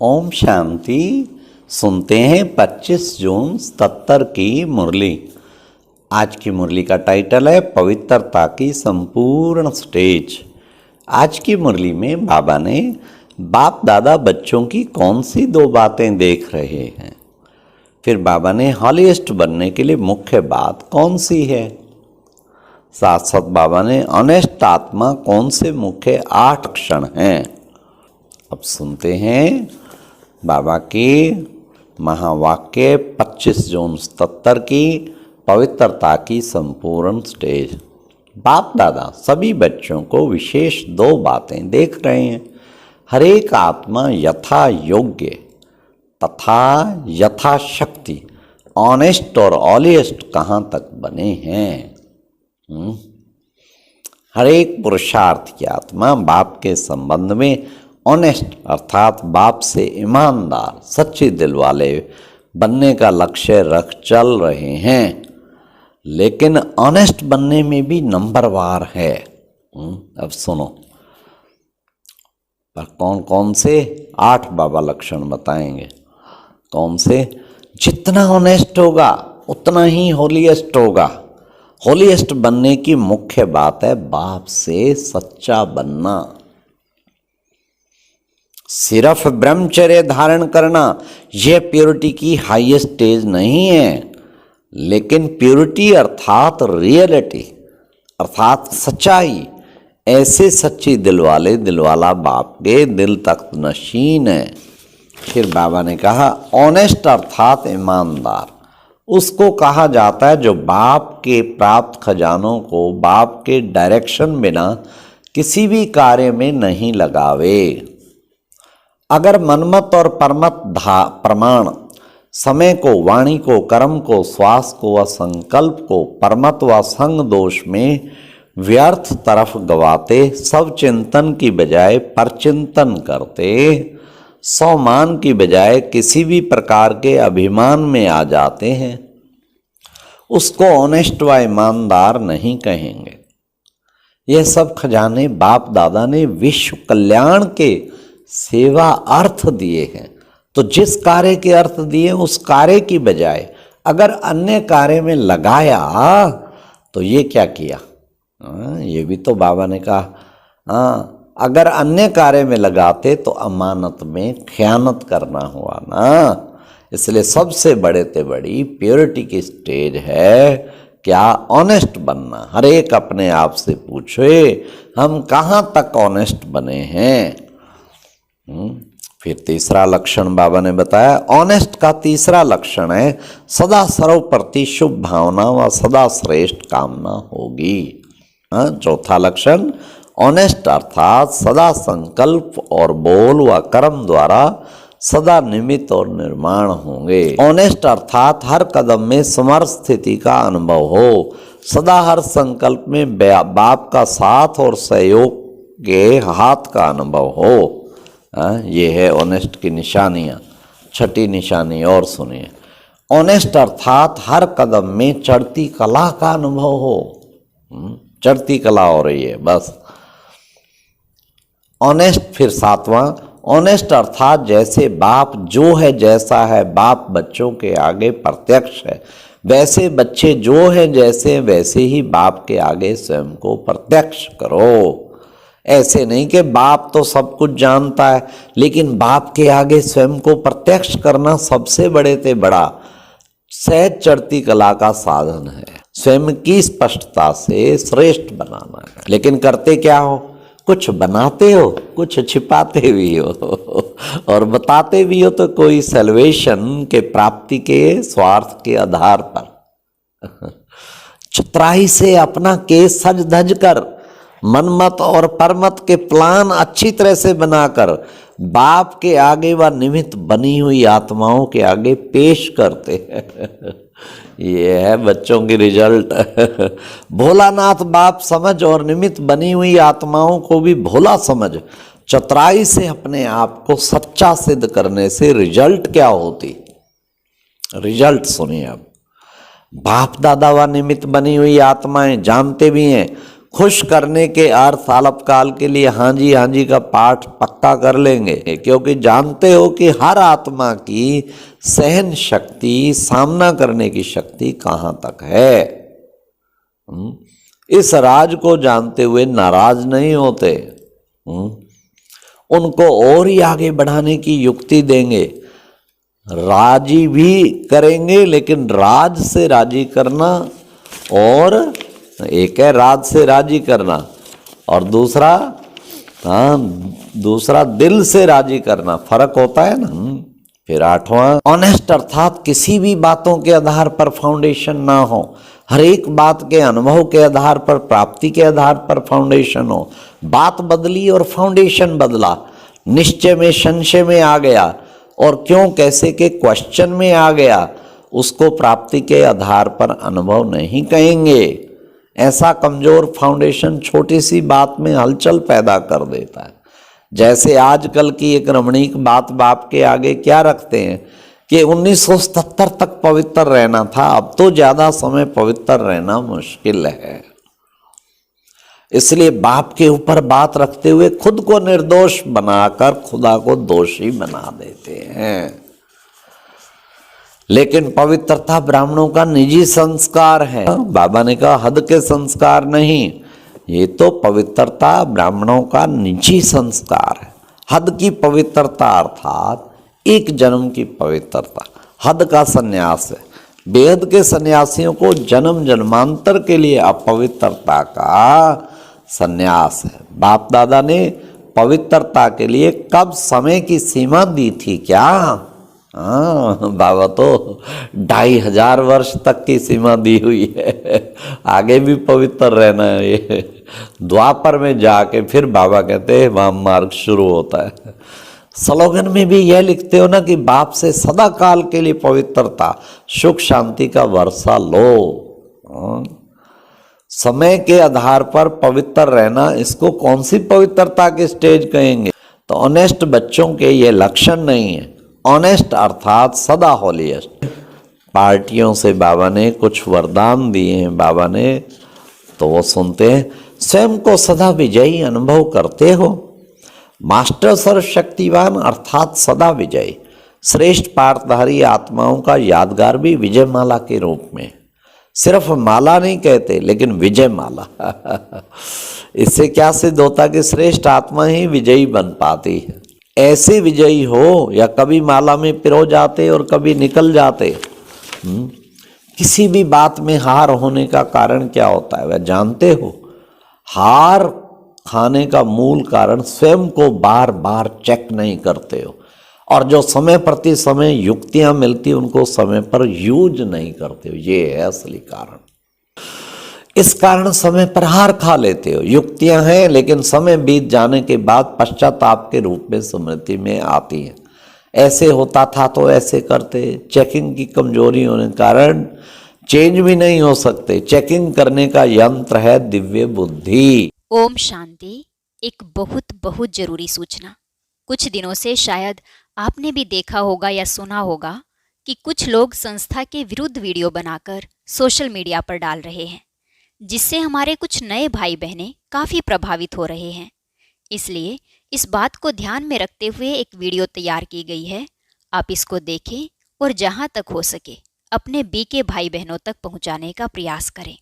ओम शांति। सुनते हैं 25 जून 77 की मुरली। आज की मुरली का टाइटल है पवित्रता की संपूर्ण स्टेज। आज की मुरली में बाबा ने बाप दादा बच्चों की कौन सी 2 बातें देख रहे हैं, फिर बाबा ने हॉलीस्ट बनने के लिए मुख्य बात कौन सी है, साथ साथ बाबा ने ऑनेस्ट आत्मा कौन से मुख्य 8 क्षण हैं। अब सुनते हैं बाबा की महावाक्य 25 जून 77 की पवित्रता की संपूर्ण स्टेज। बाप दादा सभी बच्चों को विशेष 2 बातें देख रहे हैं। हर एक आत्मा यथा योग्य तथा यथाशक्ति ऑनेस्ट और ऑलिएस्ट कहाँ तक बने हैं। हर एक पुरुषार्थ की आत्मा बाप के संबंध में ऑनेस्ट अर्थात बाप से ईमानदार सच्चे दिल वाले बनने का लक्ष्य रख चल रहे हैं, लेकिन ऑनेस्ट बनने में भी नंबरवार है। अब सुनो पर कौन कौन से 8 बाबा लक्षण बताएंगे। कौन से? जितना ऑनेस्ट होगा उतना ही होलीएस्ट होगा। होलीएस्ट बनने की मुख्य बात है बाप से सच्चा बनना। सिर्फ ब्रह्मचर्य धारण करना यह प्योरिटी की हाईएस्ट स्टेज नहीं है, लेकिन प्योरिटी अर्थात रियलिटी अर्थात सच्चाई ऐसे सच्ची दिलवाला बाप के दिल तक नशीन है। फिर बाबा ने कहा ऑनेस्ट अर्थात ईमानदार उसको कहा जाता है जो बाप के प्राप्त खजानों को बाप के डायरेक्शन बिना किसी भी कार्य में नहीं लगावे। अगर मनमत और परमत प्रमाण समय को, वाणी को, कर्म को, श्वास को व संकल्प को परमत व संग दोष में व्यर्थ तरफ गवाते, सब चिंतन की बजाय परचिंतन करते, स्वमान की बजाय किसी भी प्रकार के अभिमान में आ जाते हैं, उसको ऑनेस्ट व ईमानदार नहीं कहेंगे। यह सब खजाने बाप दादा ने विश्व कल्याण के सेवा अर्थ दिए हैं। तो जिस कार्य के अर्थ दिए उस कार्य की बजाय अगर अन्य कार्य में लगाया तो ये क्या किया? ये भी तो बाबा ने कहा अगर अन्य कार्य में लगाते तो अमानत में खयानत करना हुआ ना। इसलिए सबसे बड़े से बड़ी प्योरिटी की स्टेज है क्या? ऑनेस्ट बनना। हर एक अपने आप से पूछे हम कहाँ तक ऑनेस्ट बने हैं। फिर तीसरा लक्षण बाबा ने बताया। ऑनेस्ट का तीसरा लक्षण है सदा सर्व प्रति शुभ भावना व सदा श्रेष्ठ कामना होगी। चौथा लक्षण ऑनेस्ट अर्थात सदा संकल्प और बोल व कर्म द्वारा सदा निमित्त और निर्माण होंगे। ऑनेस्ट अर्थात हर कदम में समर्थ स्थिति का अनुभव हो, सदा हर संकल्प में बाप का साथ और सहयोग के हाथ का अनुभव हो। ये है ऑनेस्ट की निशानियाँ। छठी निशानी और सुनिए। ऑनेस्ट अर्थात हर कदम में चढ़ती कला का अनुभव हो। चढ़ती कला हो रही है बस। ऑनेस्ट फिर 7वां ऑनेस्ट अर्थात जैसे बाप जो है जैसा है बाप बच्चों के आगे प्रत्यक्ष है, वैसे बच्चे जो है जैसे वैसे ही बाप के आगे स्वयं को प्रत्यक्ष करो। ऐसे नहीं कि बाप तो सब कुछ जानता है, लेकिन बाप के आगे स्वयं को प्रत्यक्ष करना सबसे बड़े से बड़ा सहज चढ़ती कला का साधन है। स्वयं की स्पष्टता से श्रेष्ठ बनाना है। लेकिन करते क्या हो? कुछ बनाते हो, कुछ छिपाते भी हो और बताते भी हो तो कोई सैल्वेशन के प्राप्ति के स्वार्थ के आधार पर। चतुराई से अपना केस सज धज कर मनमत और परमत के प्लान अच्छी तरह से बनाकर बाप के आगे व निमित्त बनी हुई आत्माओं के आगे पेश करते हैं। ये है बच्चों की रिजल्ट। भोलानाथ बाप समझ और निमित्त बनी हुई आत्माओं को भी भोला समझ चतुराई से अपने आप को सच्चा सिद्ध करने से रिजल्ट क्या होती? रिजल्ट सुनिए। अब बाप दादा व निमित्त बनी हुई आत्माएं जानते भी हैं खुश करने के अर्थ अल्पकाल के लिए हाँ जी का पाठ पक्का कर लेंगे, क्योंकि जानते हो कि हर आत्मा की सहन शक्ति, सामना करने की शक्ति कहाँ तक है। इस राज को जानते हुए नाराज नहीं होते, उनको और ही आगे बढ़ाने की युक्ति देंगे, राजी भी करेंगे। लेकिन राज से राजी करना और एक है राज से राजी करना और दूसरा दिल से राजी करना, फर्क होता है ना। फिर 8वां, ऑनेस्ट अर्थात किसी भी बातों के आधार पर फाउंडेशन ना हो, हर एक बात के अनुभव के आधार पर, प्राप्ति के आधार पर फाउंडेशन हो। बात बदली और फाउंडेशन बदला, निश्चय में संशय में आ गया और क्यों कैसे के क्वेश्चन में आ गया, उसको प्राप्ति के आधार पर अनुभव नहीं कहेंगे। ऐसा कमजोर फाउंडेशन छोटी सी बात में हलचल पैदा कर देता है। जैसे आजकल की एक रमणीक बात बाप के आगे क्या रखते हैं कि 1977 तक पवित्र रहना था, अब तो ज़्यादा समय पवित्र रहना मुश्किल है। इसलिए बाप के ऊपर बात रखते हुए खुद को निर्दोष बनाकर खुदा को दोषी बना देते हैं। लेकिन पवित्रता ब्राह्मणों का निजी संस्कार है। बाबा ने कहा हद के संस्कार नहीं, ये तो पवित्रता ब्राह्मणों का निजी संस्कार है। हद की पवित्रता अर्थात एक जन्म की पवित्रता, हद का सन्यास है। बेहद के सन्यासियों को जन्म जन्मांतर के लिए अपवित्रता का सन्यास है। बाप दादा ने पवित्रता के लिए कब समय की सीमा दी थी क्या? हाँ, बाबा तो 2500 वर्ष तक की सीमा दी हुई है, आगे भी पवित्र रहना है। ये द्वापर में जाके फिर बाबा कहते हैं वाम मार्ग शुरू होता है। स्लोगन में भी यह लिखते हो ना कि बाप से सदा काल के लिए पवित्रता, सुख शांति का वर्षा लो। समय के आधार पर पवित्र रहना, इसको कौन सी पवित्रता के स्टेज कहेंगे? तो ऑनेस्ट बच्चों के ये लक्षण नहीं है। ऑनेस्ट अर्थात सदा होलीएस्ट। पार्टियों से बाबा ने कुछ वरदान दिए हैं बाबा ने, तो वो सुनते हैं। स्वयं को सदा विजयी अनुभव करते हो। मास्टर सर्वशक्तिवान अर्थात सदा विजयी, श्रेष्ठ पाठधारी आत्माओं का यादगार भी विजय माला के रूप में। सिर्फ माला नहीं कहते, लेकिन विजय माला। इससे क्या सिद्ध होता कि श्रेष्ठ आत्मा ही विजयी बन पाती है। ऐसे विजयी हो या कभी माला में पिरो जाते और कभी निकल जाते। किसी भी बात में हार होने का कारण क्या होता है वह जानते हो? हार खाने का मूल कारण स्वयं को बार बार चेक नहीं करते हो, और जो समय प्रति समय युक्तियां मिलती उनको समय पर यूज नहीं करते हो। ये है असली कारण। इस कारण समय पर हार खा लेते हो। युक्तियां हैं लेकिन समय बीत जाने के बाद पश्चाताप के रूप में स्मृति में आती है। ऐसे होता था तो ऐसे करते। चेकिंग की कमजोरी होने के कारण चेंज भी नहीं हो सकते। चेकिंग करने का यंत्र है दिव्य बुद्धि। ओम शांति। एक बहुत जरूरी सूचना। कुछ दिनों से शायद आपने भी देखा होगा या सुना होगा कि कुछ लोग संस्था के विरुद्ध वीडियो बनाकर सोशल मीडिया पर डाल रहे हैं, जिससे हमारे कुछ नए भाई बहनें काफ़ी प्रभावित हो रहे हैं। इसलिए इस बात को ध्यान में रखते हुए एक वीडियो तैयार की गई है। आप इसको देखें और जहां तक हो सके अपने बीके भाई बहनों तक पहुंचाने का प्रयास करें।